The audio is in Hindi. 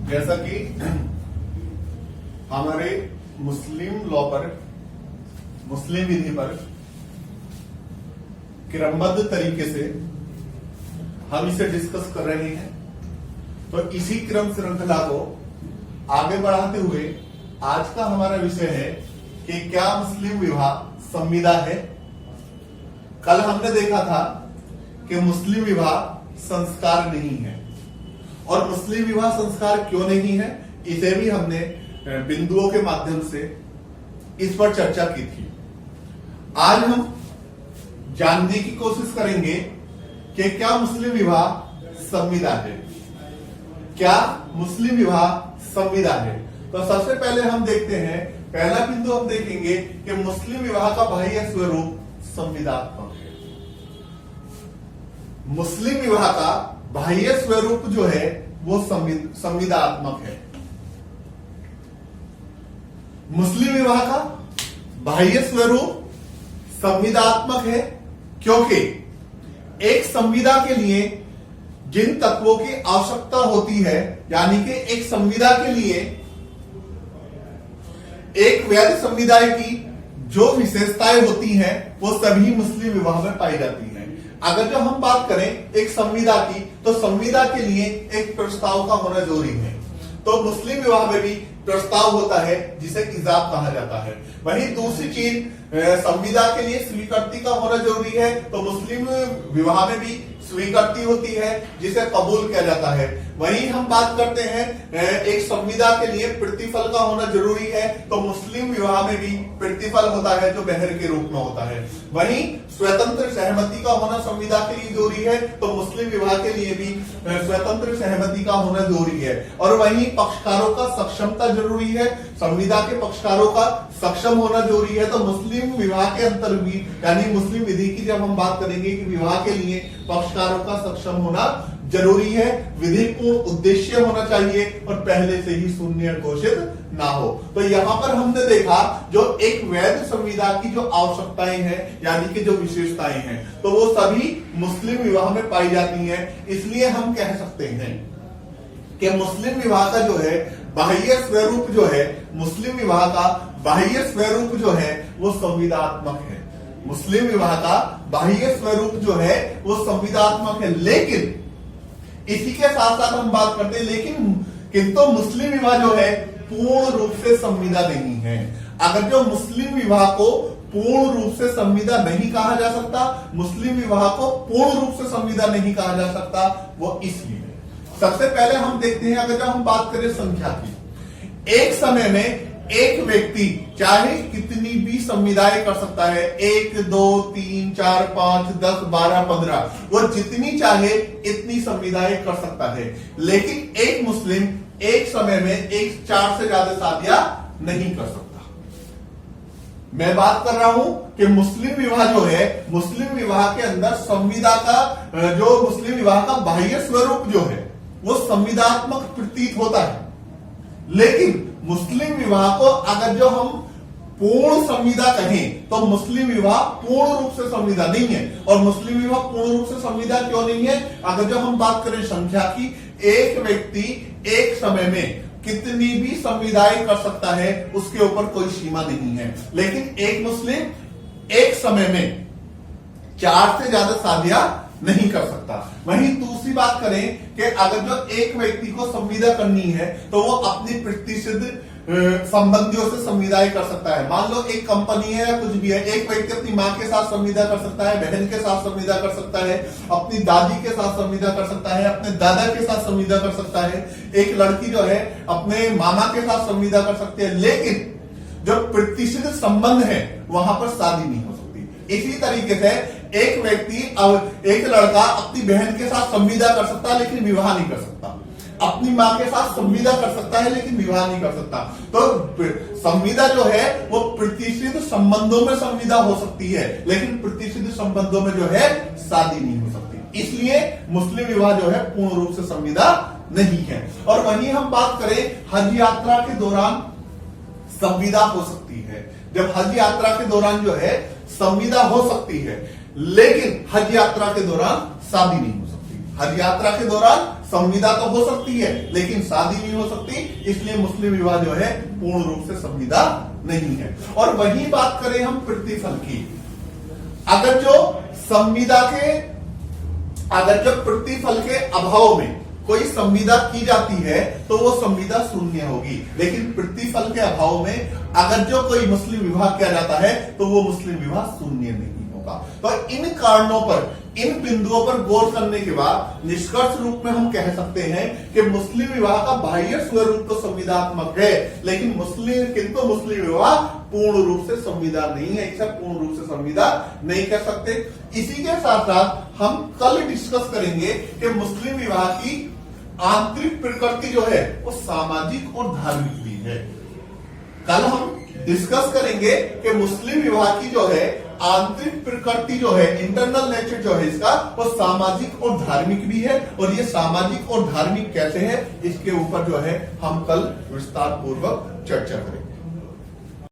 जैसा कि हमारे मुस्लिम लॉ पर, मुस्लिम विधि पर क्रमबद्ध तरीके से हम इसे डिस्कस कर रहे हैं, तो इसी क्रम श्रृंखला को आगे बढ़ाते हुए आज का हमारा विषय है कि क्या मुस्लिम विवाह संविदा है। कल हमने देखा था कि मुस्लिम विवाह संस्कार नहीं है, और मुस्लिम विवाह संस्कार क्यों नहीं है इसे भी हमने बिंदुओं के माध्यम से इस पर चर्चा की थी। आज हम जानने की कोशिश करेंगे कि क्या मुस्लिम विवाह संविदा है, क्या मुस्लिम विवाह संविदा है। तो सबसे पहले हम देखते हैं, पहला बिंदु हम देखेंगे कि मुस्लिम विवाह का बाह्य स्वरूप संविदात्मक है। मुस्लिम विवाह का बाह्य स्वरूप जो है वो संविदात्मक है। मुस्लिम विवाह का बाह्य स्वरूप संविदात्मक है क्योंकि एक संविदा के लिए जिन तत्वों की आवश्यकता होती है, यानी कि एक संविदा के लिए, एक वैध समुदाय की जो विशेषताएं होती हैं वो सभी मुस्लिम विवाह में पाई जाती हैं। अगर जो हम बात करें एक संविदा की, तो संविदा के लिए एक प्रस्ताव का होना जरूरी है। तो मुस्लिम विवाह में भी प्रस्ताव होता है जिसे इजाब कहा जाता है। वहीं दूसरी चीज, संविदा के लिए स्वीकृति का होना जरूरी है, तो मुस्लिम विवाह में भी स्वीकृति होती है जिसे कबूल किया जाता है। वहीं हम बात करते हैं एक संविदा के लिए प्रतिफल का होना जरूरी है, तो मुस्लिम विवाह में भी प्रतिफल होता है जो मेहर के रूप में होता है। वहीं स्वतंत्र सहमति का होना संविदा के लिए जरूरी है, तो मुस्लिम विवाह के लिए भी स्वतंत्र सहमति का होना जरूरी है। और वहीं पक्षकारों का सक्षमता जरूरी है, संविदा के पक्षकारों का सक्षम होना जरूरी है। तो मुस्लिम विवाह के अंतर भी, यानी मुस्लिम विधि की जब हम बात करेंगे कि विवाह के लिए पक्षकारों का सक्षम होना जरूरी है, विधिपूर्ण उद्देश्य होना चाहिए और पहले से ही शून्य घोषित ना हो। तो यहां पर हमने देखा जो एक वैध संविदा की जो आवश्यकताएं हैं, यानी कि जो विशेषताएं हैं, तो वो सभी मुस्लिम विवाह में पाई जाती हैं। इसलिए हम कह सकते हैं कि मुस्लिम विवाह का जो है बाह्य स्वरूप जो है, मुस्लिम विवाह का बाह्य स्वरूप जो है वो संविदात्मक है। मुस्लिम विवाह का बाह्य स्वरूप जो है वो संविदात्मक है। लेकिन इसी के साथ साथ हम बात करते हैं, लेकिन किंतु मुस्लिम विवाह जो है पूर्ण रूप से संविदा नहीं है। अगर जो मुस्लिम विवाह को पूर्ण रूप से संविदा नहीं कहा जा सकता, मुस्लिम विवाह को पूर्ण रूप से संविदा नहीं कहा जा सकता, वो इसलिए सबसे पहले हम देखते हैं, अगर जब हम बात करें संख्या की, एक समय में एक व्यक्ति चाहे कितनी भी संविदाएं कर सकता है, 1 2 3 4 5 10 12 15, वो जितनी चाहे इतनी संविदाएं कर सकता है। लेकिन एक मुस्लिम एक समय में एक 4 से ज्यादा शादियां नहीं कर सकता। मैं बात कर रहा हूं कि मुस्लिम विवाह जो है, मुस्लिम विवाह के अंदर संविदा का जो मुस्लिम विवाह का बाह्य स्वरूप जो है वो संविदात्मक प्रतीत होता है। लेकिन मुस्लिम विवाह को अगर जो हम पूर्ण संविदा कहें तो मुस्लिम विवाह पूर्ण रूप से संविदा नहीं है। और मुस्लिम विवाह पूर्ण रूप से संविदा क्यों नहीं है? अगर जो हम बात करें संख्या की, एक व्यक्ति एक समय में कितनी भी संविदाएं कर सकता है, उसके ऊपर कोई सीमा नहीं है। लेकिन एक मुस्लिम एक समय में 4 से ज्यादा शादियां नहीं कर सकता। वहीं दूसरी बात करें कि अगर जो एक व्यक्ति को संविदा करनी है तो वो अपनी प्रतिष्ठित संबंधियों से संविदाएं कर सकता है। मान लो एक कंपनी है या कुछ भी है, एक व्यक्ति अपनी माँ के साथ संविदा कर सकता है, बहन के साथ संविदा कर सकता है, अपनी दादी के साथ संविदा कर सकता है, अपने दादा के साथ संविदा कर सकता है, एक लड़की जो है अपने मामा के साथ संविदा कर सकती है। लेकिन जो प्रतिष्ठित संबंध है वहां पर शादी नहीं हो सकती। इसी तरीके से एक व्यक्ति, एक लड़का अपनी बहन के साथ संविदा कर सकता है लेकिन विवाह नहीं कर सकता, अपनी माँ के साथ संविदा कर सकता है लेकिन विवाह नहीं कर सकता। तो संविदा जो है वो प्रतिष्ठित संबंधों में संविदा हो सकती है, लेकिन प्रतिष्ठित संबंधों में जो है शादी नहीं हो सकती। इसलिए मुस्लिम विवाह जो है पूर्ण रूप से संविदा नहीं है। और वहीं हम बात करें हज यात्रा के दौरान संविदा हो सकती है। जब हज यात्रा के दौरान जो है संविदा हो सकती है, लेकिन हज यात्रा के दौरान शादी नहीं हो सकती। हज यात्रा के दौरान संविदा तो हो सकती है लेकिन शादी नहीं हो सकती, इसलिए मुस्लिम विवाह जो है पूर्ण रूप से संविदा नहीं है। और वही बात करें हम प्रतिफल की, अगर जो प्रतिफल के अभाव में कोई संविदा की जाती है तो वो संविदा शून्य होगी, लेकिन प्रतिफल के अभाव में अगर जो कोई मुस्लिम विवाह किया जाता है तो वो मुस्लिम विवाह शून्य नहीं होगा। तो इन कारणों पर, इन बिंदुओं पर गौर करने के बाद निष्कर्ष रूप में हम कह सकते हैं कि मुस्लिम विवाह का बाह्य स्वरूप तो संविदात्मक है, लेकिन मुस्लिम विवाह पूर्ण रूप से संविदा नहीं है, इसे पूर्ण रूप से संविदा नहीं कह सकते। इसी के साथ साथ हम कल डिस्कस करेंगे कि मुस्लिम विवाह की आंतरिक प्रकृति जो है वो सामाजिक और धार्मिक भी है। कल हम डिस्कस करेंगे कि मुस्लिम विवाह की जो है आंतरिक प्रकृति जो है, इंटरनल नेचर जो है इसका, वो सामाजिक और धार्मिक भी है, और ये सामाजिक और धार्मिक कैसे है इसके ऊपर जो है हम कल विस्तार पूर्वक चर्चा करेंगे।